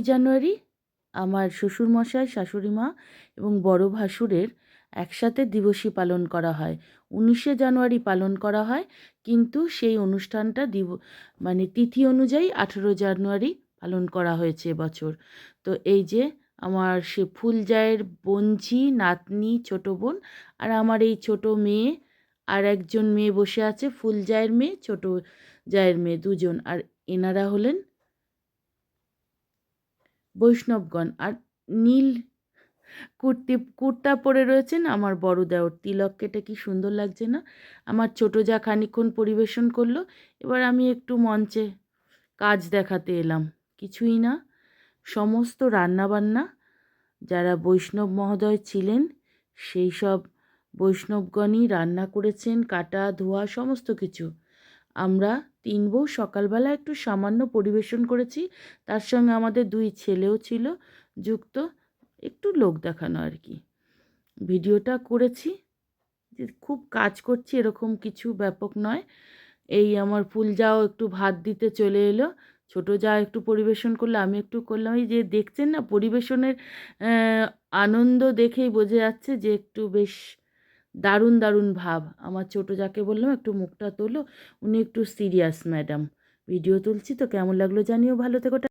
জানুয়ারি আমার শ্বশুরমশাই, শাশুড়ি মা এবং বড় ভাসুরের একসাথে দিবসী পালন করা হয়। 19শে জানুয়ারি পালন করা হয়, কিন্তু সেই অনুষ্ঠানটা মানে তিথি অনুযায়ী 18 জানুয়ারি পালন করা হয়েছে এবছর। তো এই যে আমার সে ফুলজায়ের বোনঝি, নাতনি, ছোট বোন আর আমার এই ছোট মেয়ে, আর একজন মেয়ে বসে আছে, ফুলজায়ের মেয়ে, ছোট জায়ের মেয়ে, দুজন। আর এনারা হলেন বৈষ্ণবগণ। আর নীল কুর্তা পরে রয়েছেন আমার বড় দেওর। তিলক কেটে কি সুন্দর লাগছে না? আমার ছোট যা খানিকক্ষণ পরিবেশন করলো, এবার আমি একটু মঞ্চে কাজ দেখাতে এলাম। কিছুই না, সমস্ত রান্নাবান্না যারা বৈষ্ণব মহোদয় ছিলেন সেই সব বৈষ্ণবগণই রান্না করেছেন, কাটা ধোয়া সমস্ত কিছু। আমরা 3 বউ সকালবেলা একটু সামান্য পরিবেশন করেছি, তার সঙ্গে আমাদের 2 ছেলেও ছিল যুক্ত, একটু লোক দেখানো আর কি। ভিডিওটা করেছি, যে খুব কাজ করছি এরকম কিছু ব্যাপক নয়। এই আমার ফুলজাও একটু ভাত দিতে চলে এলো, ছোট যা একটু পরিবেশন করলো, আমি একটু করলাম। এই যে দেখছেন না পরিবেশনের আনন্দ দেখেই বোঝা যাচ্ছে যে একটু বেশ দারুণ দারুণ ভাব। আমার ছোট যাকে বললাম একটু মুখটা তোলো, উনি একটু সিরিয়াস ম্যাডাম। ভিডিও তুলছি তো, কেমন লাগলো জানিও, ভালো থেকো।